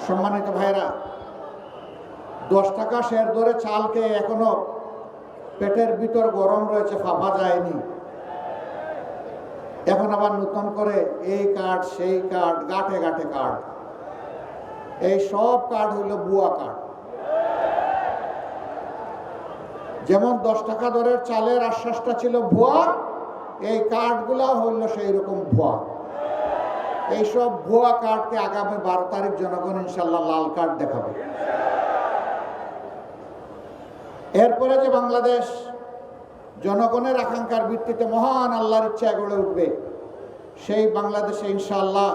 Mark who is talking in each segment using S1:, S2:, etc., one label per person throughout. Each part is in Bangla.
S1: সম্মানিত ভাইরা, 10 টাকা শেয়ার ধরে চালকে এখনো পেটের ভিতর গরম রয়েছে, ফাঁপা যায়নি। এখন আবার নতুন করে এই কার্ড সেই কার্ড, গাঁটে গাঁটে কার্ড। এই সব কার্ড হইল ভুয়া কার্ড। যেমন 10 টাকা দরের চালের আশ্বাসটা ছিল ভুয়া, এই কার্ডগুলা হইল সেই রকম ভুয়া। এইসব ভুয়া কার্ডকে আগামী 12 তারিখ জনগণ ইনশাল্লাহ লাল কার্ড দেখাবে। এরপরে যে বাংলাদেশ জনগণের আকাঙ্ক্ষার ভিত্তিতে মহান আল্লাহর ইচ্ছায় গড়ে উঠবে, সেই বাংলাদেশে ইনশাআল্লাহ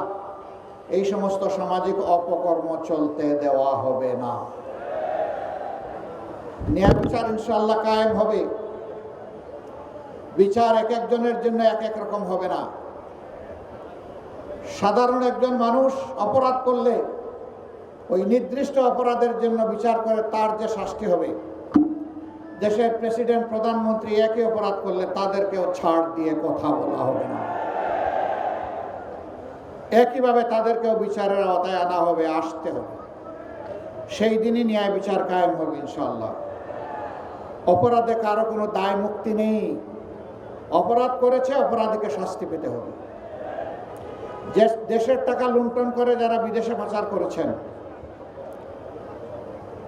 S1: এই সমস্ত সামাজিক অপকর্ম চলতে দেওয়া হবে না। ন্যায় বিচার ইনশাআল্লাহ কায়েম হবে। বিচার এক একজনের জন্য এক এক রকম হবে না। সাধারণ একজন মানুষ অপরাধ করলে ওই নির্দিষ্ট অপরাধের জন্য বিচার করে তার যে শাস্তি হবে, দেশের প্রেসিডেন্ট প্রধানমন্ত্রী একই অপরাধ করলে তাদেরকেও ছাড় দিয়ে কথা বলা হবে না। একইভাবে তাদেরকেও বিচারের আওতায় আনা হবে, আসতে হবে। সেই দিনই ন্যায় বিচার কায়েম হবে ইনশাআল্লাহ। অপরাধে কারো কোনো দায় মুক্তি নেই। অপরাধ করেছে, অপরাধীকে শাস্তি পেতে হবে। যে দেশের টাকা লুণ্ঠন করে যারা বিদেশে পাচার করেছেন,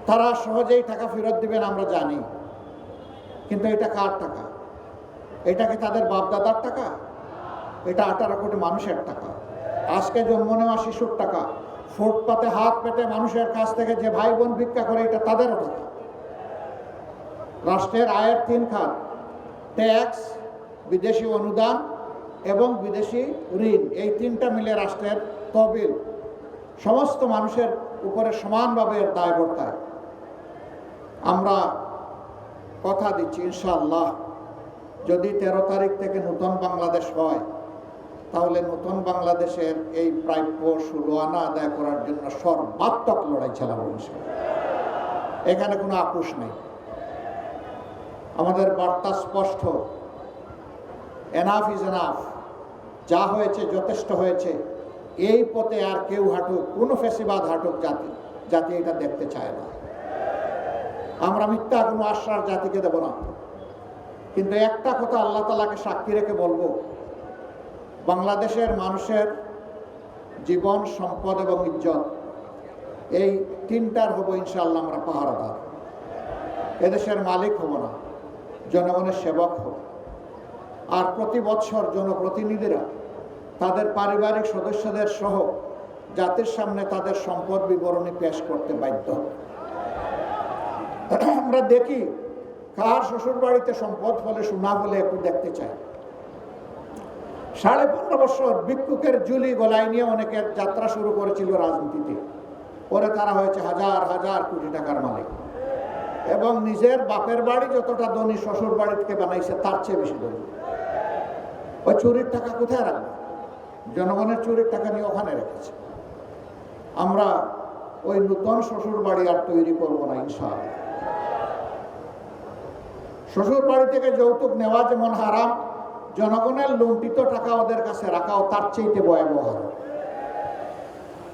S1: তারা সহজেই টাকা ফেরত দিবেন আমরা জানি, কিন্তু এটা কার টাকা? এটা কি তাদের বাপদাদার টাকা? এটা 18 কোটি মানুষের টাকা। আজকে জন্ম নেওয়া শিশুর টাকা। ফুটপাতে হাত পেতে মানুষের কাছ থেকে যে ভাই বোন ভিক্ষা করে, এটা তাদেরও টাকা। রাষ্ট্রের আয়ের 3 খাত, ট্যাক্স, বিদেশি অনুদান এবং বিদেশি ঋণ, এই 3টা মিলে রাষ্ট্রের তহবিল সমস্ত মানুষের উপরে সমানভাবে দায় বর্তায়। আমরা কথা দিচ্ছি ইনশাআল্লাহ, যদি 13 তারিখ থেকে নতুন বাংলাদেশ হয়, তাহলে নতুন বাংলাদেশের এই প্রাপ্য 16 আনা আদায় করার জন্য সর্বাত্মক লড়াই চালাবো ইনশাআল্লাহ। এখানে কোনো আপোষ নেই। আমাদের বার্তা স্পষ্ট, এনাফ ইজ এনাফ। যা হয়েছে যথেষ্ট হয়েছে। এই পথে আর কেউ হাঁটুক, কোনো ফেসিবাদ হাঁটুক জাতি এটা দেখতে চায় না। আমরা মিথ্যা কোনো আশ্বাস জাতিকে দেব না। কিন্তু একটা কথা আল্লাহ তাআলাকে সাক্ষী রেখে বলবো, বাংলাদেশের মানুষের জীবন, সম্পদ এবং ইজ্জত, এই 3টার হবো ইনশাআল্লাহ আমরা পাহারাদার। এদেশের মালিক হব না, জনগণের সেবক হব। আর প্রতি বছর জনপ্রতিনিধিরা তাদের পারিবারিক সদস্যদের সহ জাতির সামনে তাদের সম্পদ বিবরণী পেশ করতে বাধ্য। আমরা দেখি কার শ্বশুর বাড়িতে সম্পদ ফলে, সোনা বলে একটু দেখতে চাই। 15.5 বছর ভিক্ষুকের ঝুলি গলায় নিয়ে অনেকের যাত্রা শুরু করেছিল রাজনীতিতে। পরে তারা হয়েছে হাজার হাজার কোটি টাকার মালিক, এবং নিজের বাপের বাড়ি যতটা ধনী শ্বশুর বাড়ি থেকে বানাইছে তার চেয়ে বেশি ধনী। ওই চুরির টাকা কোথায় রাখবে? জনগণের চুরির টাকা নিয়ে ওখানে রেখেছে। আমরা ওই নতুন শ্বশুর বাড়ি আর তৈরি করব না ইনশাআল্লাহ। শ্বশুর বাড়ি থেকে যৌতুক নেওয়া যেমন হারাম, জনগণের লুণ্ঠিত টাকা ওদের কাছে রাখাও তার চেয়ে ভয়াবহ হারাম।